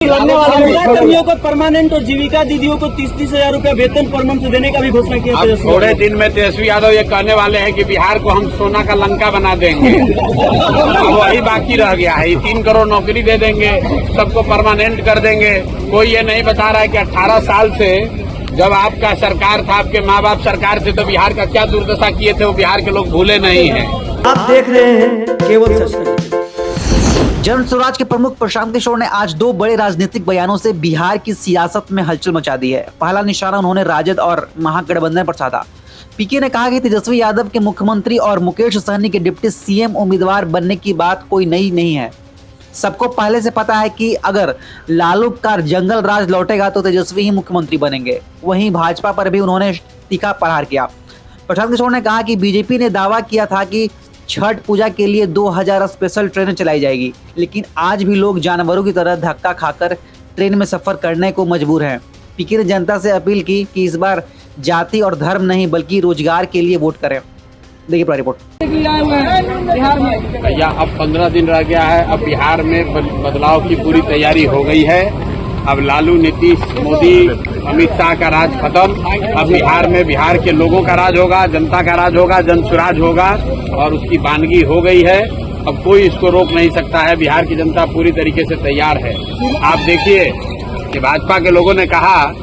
लगने वाले कर्मियों को परमानेंट और जीविका दीदियों को 30-30 हजार रूपया वेतन पर मंथ देने का भी घोषणा किया। अब थोड़े दिन में तेजस्वी यादव ये कहने वाले हैं कि बिहार को हम सोना का लंका बना देंगे। अब वही बाकी रह गया है, 3 करोड़ नौकरी दे देंगे, सबको परमानेंट कर देंगे। कोई ये नहीं बता रहा है कि 18 साल से जब आपका सरकार था, आपके माँ बाप सरकार थे, तो बिहार का क्या दुर्दशा किए थे वो बिहार के लोग भूले नहीं हैं। आप देख रहे हैं केवल सच। जन स्वराज के प्रमुख प्रशांत किशोर ने आज 2 बड़े राजनीतिक बयानों से बिहार की सियासत में हलचल मचा दी है। पहला निशाना उन्होंने राजद और महागठबंधन पर साधा। पीके ने कहा कि तेजस्वी यादव के मुख्यमंत्री और मुकेश सहनी के डिप्टी सीएम उम्मीदवार बनने की बात कोई नई नहीं है। सबको पहले से पता है कि अगर लालू का जंगल राज लौटेगा तो तेजस्वी ही मुख्यमंत्री बनेंगे। वहीं भाजपा पर भी उन्होंने तीखा प्रहार किया। प्रशांत किशोर ने कहा कि बीजेपी ने दावा किया था कि छठ पूजा के लिए 2000 स्पेशल ट्रेनें चलाई जाएगी, लेकिन आज भी लोग जानवरों की तरह धक्का खाकर ट्रेन में सफर करने को मजबूर हैं। पीके ने जनता से अपील की कि इस बार जाति और धर्म नहीं बल्कि रोजगार के लिए वोट करें। देखिए पूरा रिपोर्ट। भैया अब 15 दिन रह गया है। अब बिहार में बदलाव की पूरी तैयारी हो गई है। अब लालू, नीतीश, मोदी, अमित शाह का राज खत्म। अब बिहार में बिहार के लोगों का राज होगा, जनता का राज होगा, जन स्वराज होगा और उसकी बानगी हो गई है। अब कोई इसको रोक नहीं सकता है। बिहार की जनता पूरी तरीके से तैयार है। आप देखिए कि भाजपा के लोगों ने कहा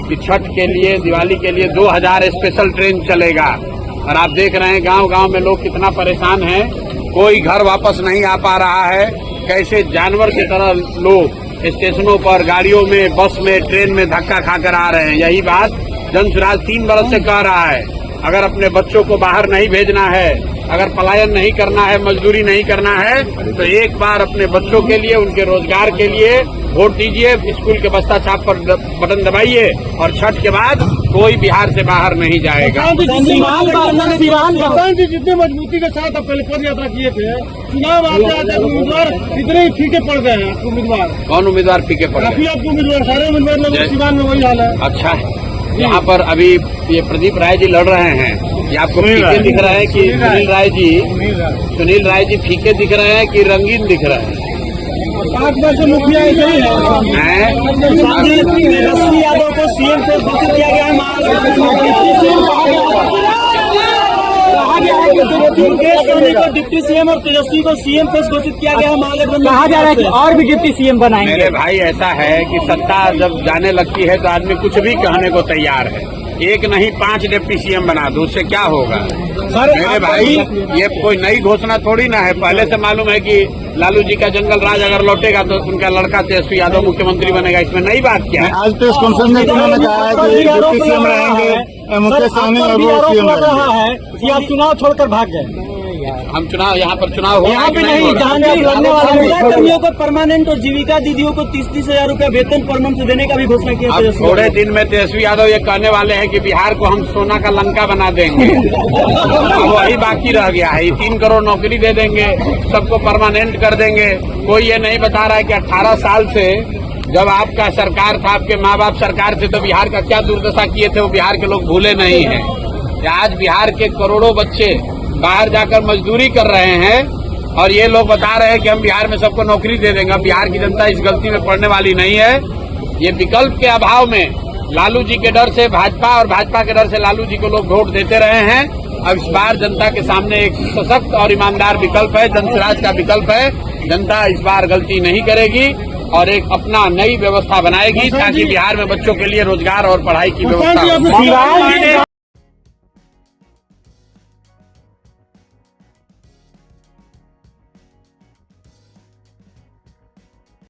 कि छठ के लिए, दिवाली के लिए 2000 स्पेशल ट्रेन चलेगा और आप देख रहे हैं गांव गांव में लोग कितना परेशान हैं। कोई घर वापस नहीं आ पा रहा है। कैसे जानवर की तरह लोग स्टेशनों पर, गाड़ियों में, बस में, ट्रेन में धक्का खाकर आ रहे हैं। यही बात जन स्वराज 3 बरस से कह रहा है। अगर अपने बच्चों को बाहर नहीं भेजना है, अगर पलायन नहीं करना है, मजदूरी नहीं करना है, तो एक बार अपने बच्चों के लिए, उनके रोजगार के लिए वोट दीजिए। स्कूल के बस्ता छाप पर बटन दबाइए और छठ के बाद कोई बिहार से बाहर नहीं जाएगा। जितने मजबूती के साथ अब पहले पद यात्रा किए थे, चुनाव आते उम्मीदवार इतने ही फीके पड़ गए हैं। उम्मीदवार कौन उम्मीदवार फीके पड़ काफी आपको उम्मीदवार, सारे उम्मीदवार लोग सिवान में वही हाल है। अच्छा है। यहाँ पर अभी ये प्रदीप राय जी लड़ रहे हैं। ये आपको फीके दिख रहे हैं कि सुनील राय जी फीके दिख रहे हैं कि रंगीन दिख रहे हैं? 5 वर्ष से मुखिया ऐसे ही है। तेजस्वी यादव को सीएम से घोषित किया गया है। मुकेश सहनी को डिप्टी सीएम और तेजस्वी को सीएम से घोषित किया गया है। महागठबंधन कहा जा रहा है कि और भी डिप्टी सीएम बनाएंगे। मेरे भाई ऐसा है कि सत्ता जब जाने लगती है तो आदमी कुछ भी कहने को तैयार है। एक नहीं 5 डिप्टी सीएम बना दो, उससे क्या होगा? मेरे भाई ये कोई नई घोषणा थोड़ी ना है। पहले से मालूम है कि लालू जी का जंगल राज अगर लौटेगा तो उनका लड़का तेजस्वी यादव मुख्यमंत्री बनेगा। इसमें नई बात क्या है? आज प्रेस कॉन्फ्रेंस में उन्होंने कहा है कि डिप्टी सीएम रहेंगे मुकेश सहनी और वो सीएम रहेंगे। कि आप चुनाव छोड़कर भाग गए। हम चुनाव, यहाँ पर चुनाव हो यहाँ पे नहीं, लगने वाले कर्मियों को परमानेंट और जीविका दीदियों को 30-30 हजार रूपया वेतन पर मंथ देने का भी घोषणा किया। अब थोड़े दिन में तेजस्वी यादव ये कहने वाले हैं कि बिहार को हम सोना का लंका बना देंगे। अब वही बाकी रह गया है, 3 करोड़ नौकरी दे देंगे, सबको परमानेंट कर देंगे। कोई ये नहीं बता रहा है कि 18 साल से जब आपका सरकार था, आपके माँ बाप सरकार थे, तो बिहार का क्या दुर्दशा किए थे वो बिहार के लोग भूले नहीं हैं। आज बिहार के करोड़ों बच्चे बाहर जाकर मजदूरी कर रहे हैं और ये लोग बता रहे हैं कि हम बिहार में सबको नौकरी दे देंगे। बिहार की जनता इस गलती में पड़ने वाली नहीं है। ये विकल्प के अभाव में लालू जी के डर से भाजपा और भाजपा के डर से लालू जी को लोग वोट देते रहे हैं। अब इस बार जनता के सामने एक सशक्त और ईमानदार विकल्प है, जन स्वराज का विकल्प है। जनता इस बार गलती नहीं करेगी और एक अपना नई व्यवस्था बनाएगी ताकि बिहार में बच्चों के लिए रोजगार और पढ़ाई की व्यवस्था हो।